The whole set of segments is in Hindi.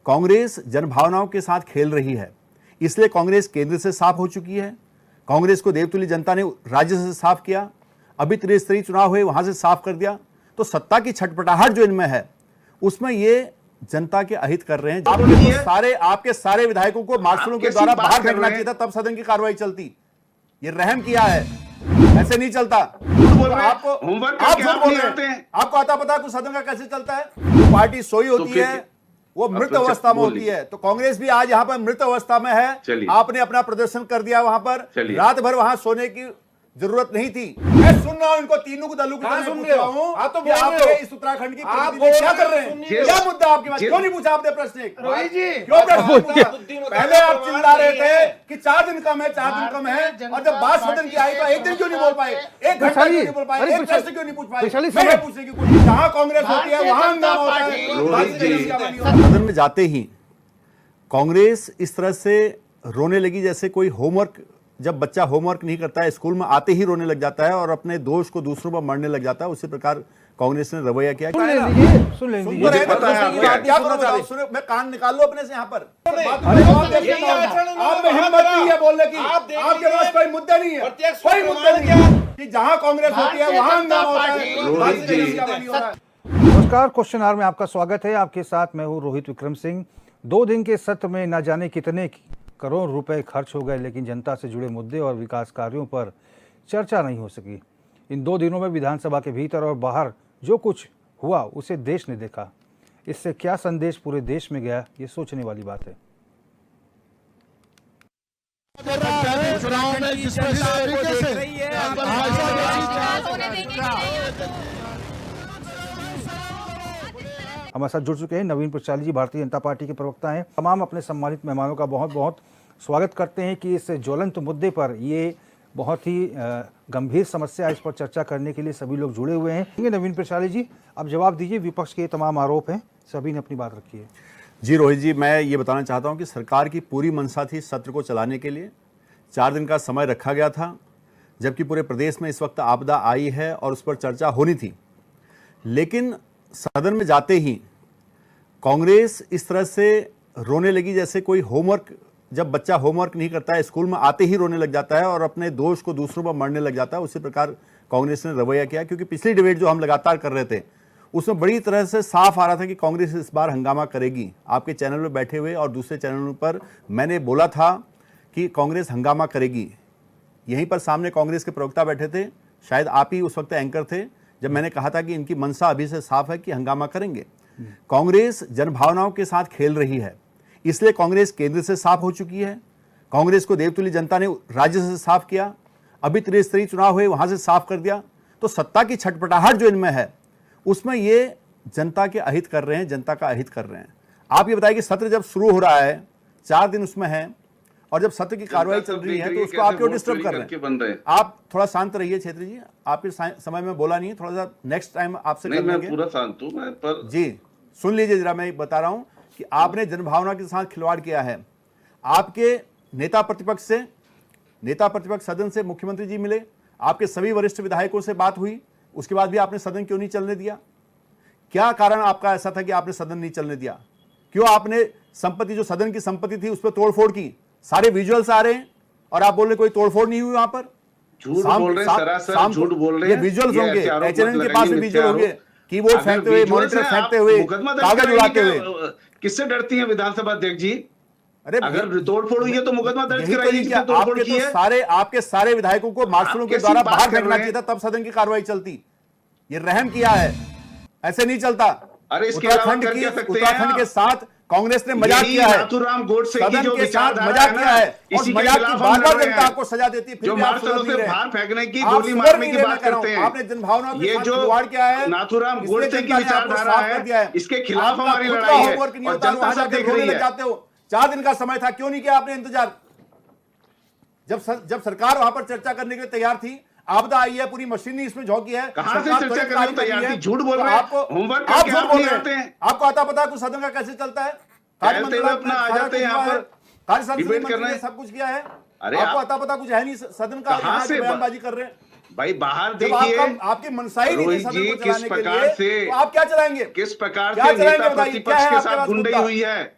कांग्रेस जनभावनाओं के साथ खेल रही है, इसलिए कांग्रेस केंद्र से साफ हो चुकी है। कांग्रेस को देवतुल्य जनता ने राज्य से साफ किया, अभी त्रिस्तरीय चुनाव हुए वहां से साफ कर दिया। तो सत्ता की छटपटाहट जो इनमें है उसमें ये जनता के अहित कर रहे हैं। आपके सारे विधायकों को मार्शलों के द्वारा बाहर फेंकना चाहिए था, तब सदन की कार्रवाई चलती। ये रहम किया है, ऐसे नहीं चलता। आपको आप झूठ बोल रहे हैं, आपको आता पता कुछ सदन का कैसे चलता है। पार्टी सोई होती है, वो मृत अवस्था में होती है। तो कांग्रेस भी आज यहाँ पर मृत अवस्था में है। आपने अपना प्रदर्शन कर दिया वहां पर, रात भर वहां सोने की जरूरत नहीं थी। मैं सुन रहा हूं इनको तीनों को दलों को सुन रहा हूं। आप तो इस उत्तराखंड की क्या कर रहे हैं? क्या मुद्दा आपके पास? क्यों नहीं पूछा आपने प्रश्न? क्यों प्रश्न पूछा? पहले आप चिल्ला रहे थे कि 4 दिन कम है, 4 दिन कम है, और जब बात सदन की आई तो 1 दिन क्यों नहीं बोल पाए, 1 घंटा क्यों नहीं बोल पाए, एक प्रश्न क्यों नहीं पूछ पाए? मैं पूछने की कोशिश, जहां कांग्रेस होती है वहां हंगामा होता है। सदन में जाते ही कांग्रेस इस तरह से रोने लगी जैसे कोई होमवर्क, जब बच्चा होमवर्क नहीं करता है स्कूल में आते ही रोने लग जाता है और अपने दोष को दूसरों पर मरने लग जाता है। उसी प्रकार कांग्रेस ने रवैया किया। सुन लेंगे मैं कान निकाल लो अपने से यहाँ पर। आप में हिम्मत नहीं है बोलने की, आपके पास कोई मुद्दा नहीं है, कोई मुद्दा नहीं है कि जहां कांग्रेस होती है वहां हंगामा होता है। नमस्कार, क्वेश्चन आवर में आपका स्वागत है। आपके साथ मैं हूँ रोहित विक्रम सिंह। 2 दिन के सत्र में न जाने कितने करोड़ रुपए खर्च हो गए, लेकिन जनता से जुड़े मुद्दे और विकास कार्यों पर चर्चा नहीं हो सकी। इन 2 दिनों में विधानसभा के भीतर और बाहर जो कुछ हुआ उसे देश ने देखा। इससे क्या संदेश पूरे देश में गया, ये सोचने वाली बात है। हमारे साथ जुड़ चुके हैं नवीन प्रचाली जी, भारतीय जनता पार्टी के प्रवक्ता हैं। तमाम अपने सम्मानित मेहमानों का बहुत बहुत स्वागत करते हैं कि इस ज्वलंत मुद्दे पर, ये बहुत ही गंभीर समस्या, इस पर चर्चा करने के लिए सभी लोग जुड़े हुए हैं। नवीन प्रचाली जी, आप जवाब दीजिए। विपक्ष के तमाम आरोप हैं, सभी ने अपनी बात रखी है। जी रोहित जी, मैं ये बताना चाहता हूँ कि सरकार की पूरी मंशा थी सत्र को चलाने के लिए। 4 दिन का समय रखा गया था, जबकि पूरे प्रदेश में इस वक्त आपदा आई है और उस पर चर्चा होनी थी। लेकिन सदन में जाते ही कांग्रेस इस तरह से रोने लगी जैसे कोई होमवर्क, जब बच्चा होमवर्क नहीं करता है स्कूल में आते ही रोने लग जाता है और अपने दोष को दूसरों पर मरने लग जाता है। उसी प्रकार कांग्रेस ने रवैया किया, क्योंकि पिछली डिबेट जो हम लगातार कर रहे थे उसमें बड़ी तरह से साफ आ रहा था कि कांग्रेस इस बार हंगामा करेगी। आपके चैनल में बैठे हुए और दूसरे चैनलों पर मैंने बोला था कि कांग्रेस हंगामा करेगी। यहीं पर सामने कांग्रेस के प्रवक्ता बैठे थे, शायद आप ही उस वक्त एंकर थे, जब मैंने कहा था कि इनकी मंशा अभी से साफ है कि हंगामा करेंगे। कांग्रेस जनभावनाओं के साथ खेल रही है, इसलिए कांग्रेस केंद्र से साफ हो चुकी है। कांग्रेस को देवतुल्य जनता ने राज्य से साफ किया, अभी त्रिस्तरीय चुनाव हुए वहां से साफ कर दिया। तो सत्ता की छटपटाहट जो इनमें है उसमें ये जनता के अहित कर रहे हैं, जनता का अहित कर रहे हैं। आप ये बताइए कि सत्र जब शुरू हो रहा है, 4 दिन उसमें है, और जब सत्र की कार्रवाई चल रही है तो उसको आप क्यों डिस्टर्ब कर रहे हैं? आप थोड़ा शांत रहिए छेत्री जी, आपके समय में बोला नहीं है, थोड़ा सा नेक्स्ट टाइम आपसे कर लेंगे। पूरा शांत हूं मैं, पर जी सुन लीजिए जरा, मैं बता रहा हूं कि आपने जनभावना के साथ खिलवाड़ किया है। आपके नेता प्रतिपक्ष सदन से मुख्यमंत्री जी मिले, आपके सभी वरिष्ठ विधायकों से बात हुई, उसके बाद भी आपने सदन क्यों नहीं चलने दिया? क्या कारण आपका ऐसा था कि आपने सदन नहीं चलने दिया? क्यों आपने संपत्ति, जो सदन की संपत्ति थी, उस पर तोड़फोड़ की? सारे विजुअल्स आ रहे हैं और आप बोल रहे कोई तोड़फोड़ नहीं हुई वहां पर। झूठ बोल रहे हैं, सरासर झूठ बोल रहे हैं। ये विजुअल्स होंगे, एचएनएन के पास भी विजुअल होंगे, कीबोर्ड फेंकते हुए, मॉनिटर फेंकते हुए, कागज उड़ाते हुए। किससे डरती है विधानसभा अध्यक्ष जी? अरे अगर तोड़फोड़ हुई है तो मुकदमा दर्ज कराइए। आपके सारे विधायकों को मार्शलों के द्वारा बाहर फेंकना चाहिए था, तब सदन की कार्रवाई चलती। ये रहम किया है, ऐसे नहीं चलता। अरे उत्तराखंड के साथ कांग्रेस ने मजाक किया है, नाथूराम गोडसे की जो विचारधारा मजाक किया है, इसी के खिलाफ बार-बार जनता आपको सजा देती है, जो मार्शलों से बाहर फेंकने की, गोली मारने की बात करते हैं। आपने जनभावना ये जो किया है, नाथूराम गोडसे की विचारधारा है, इसके खिलाफ हमारी लड़ाई है और जनता सब देख रही है। 4 दिन का समय था, क्यों नहीं किया आपने इंतजार? जब सरकार वहां पर चर्चा करने के लिए तैयार थी, आपदा आई है, पूरी मशीनरी इसमें झोंकी है, कहां से चर्चा करने को तैयार थी? झूठ बोल रहे हैं, होमवर्क आप करके झूठ बोल आते रहे हैं। हैं। आपको आता पता है कुछ सदन का कैसे चलता है? अपना आ जाते हैं यहाँ पर डिबेट करना है, सब कुछ किया है। अरे आपको आता पता कुछ है नहीं सदन का, कहां से बयानबाजी कर रहे हैं भाई? बाहर देखिए, आपकी मनसाई नहीं थी सदन को किस चलाने के प्रकार लिए, से, तो आप क्या चलाएंगे? किस प्रकार से नेता प्रतिपक्ष के साथ गुंडई हुई है?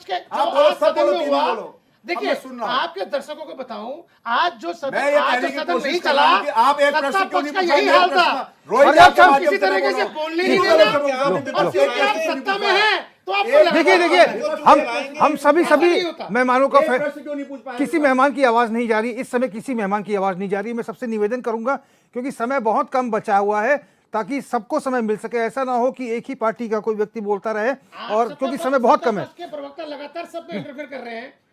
विपक्ष के जो आप बोलो, आज सब सदन बोलो, में तीनों हुआ, बोलो। अब देखिए मैं सुन रहा हूं। आपके दर्शकों को बताऊं, आज जो सदन मैं ये आज कहने जो की सदन कोशिश नहीं कर चला, रहा हूं कि आप एक प्रश्न सत्ता क्यों पक्ष नहीं का यही पूछा? हाल था। रोहित और जी, जब आपके किसी माध्यम से तरीके मैं से बोल रहा हूं। बोलने ठीक नहीं है, देना, लो, क्योंकि आप सत्ता में हैं, तो आपको लगता देखिए है देखिए हम सभी ऐसा नहीं होता। मेहमानों का एक प्रश्न क्यों नहीं पूछ पाए? किसी मेहमान की आवाज नहीं जा रही, इस समय किसी मेहमान की आवाज नहीं जा रही। मैं सबसे निवेदन करूंगा क्योंकि समय बहुत कम बचा हुआ है, ताकि सबको समय मिल सके। ऐसा ना हो कि एक ही पार्टी का कोई व्यक्ति बोलता रहे, और क्योंकि समय बहुत कम है। के प्रवक्ता लगातार सब पे इंटरफेयर कर रहे हैं।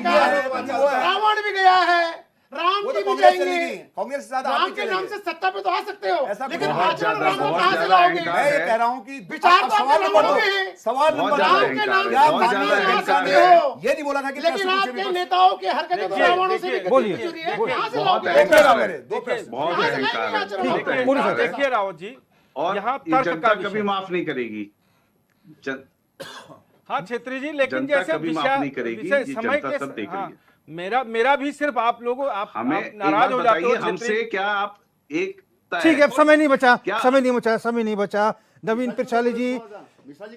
इनकार, रावण भी गया है, राम वो की तो भी कांग्रेस जाएंगे, चलेगी, कांग्रेस के साथ आप राम भी के नाम चलेंगे। से सत्ता पे तो आ सकते हो, ऐसा लेकिन बहुत आचरण ज्यादा- राम को बहुत कहां से ज्यादा लाओगे? अहंकार मैं ये है। कह रहा हूँ कि विचार आप तो सवाल आपके नंबर रावण दो, के हैं। सवाल बहुत नंबर ज्यादा दो। राम के नाम अहंकार से है, आप बहुत धरती ज्यादा में आ अहंकार सकते है। हो, ये नहीं बोला था कि लेकिन प्रश्न पूछे आपके विपक्ष। नेताओं के हरकतें तो देखिए, रावणों से भी देखिए, बोलिए, कहीं चुरी है, बोलिए। कहां से बहुत लाओगे? दो अहंकार प्रश्न है। मेरे, दो प्रश्न। बहुत कहां से अहंकार लाएंगे है, आचरण? बहुत पूरी अहंकार बात। है। देखिए रावत जी, और यहाँ ये तर्क का जनता विषय। कभी माफ नहीं करेगी। हाँ छेत्री जी, लेकिन जनता जैसे कभी माफ नहीं करेगी, विषय ये समय जनता के सब देख रही है। मेरा भी सिर्फ आप लोगों आप हमें आप एक नाराज बात हो जाते हो बताइए, छेत्री हमसे क्या आप एक ठीक है, अब समय नहीं बचा, क्या- समय नहीं बचा। नवीन पिरचाली जी,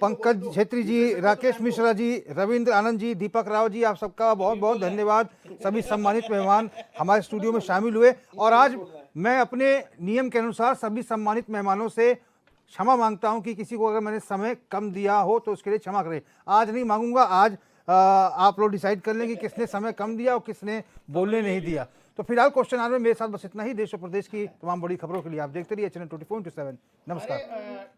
पंकज छेत्री जी, राकेश मिश्रा जी, रविंद्र आनंद जी, दीपक राव जी, आप सबका बहुत बहुत धन्यवाद। सभी सम्मानित मेहमान हमारे स्टूडियो में शामिल हुए और आज मैं अपने नियम के अनुसार सभी सम्मानित मेहमानों से क्षमा मांगता हूं कि किसी को अगर मैंने समय कम दिया हो तो उसके लिए क्षमा करें। आज नहीं मांगूंगा, आज आप लोग डिसाइड कर लें कि किसने समय कम दिया और किसने बोलने नहीं दिया। तो फिलहाल क्वेश्चन आवर में मेरे साथ बस इतना ही। देश और प्रदेश की तमाम बड़ी खबरों के लिए आप देखते रहिए चैनल 24/7। नमस्कार।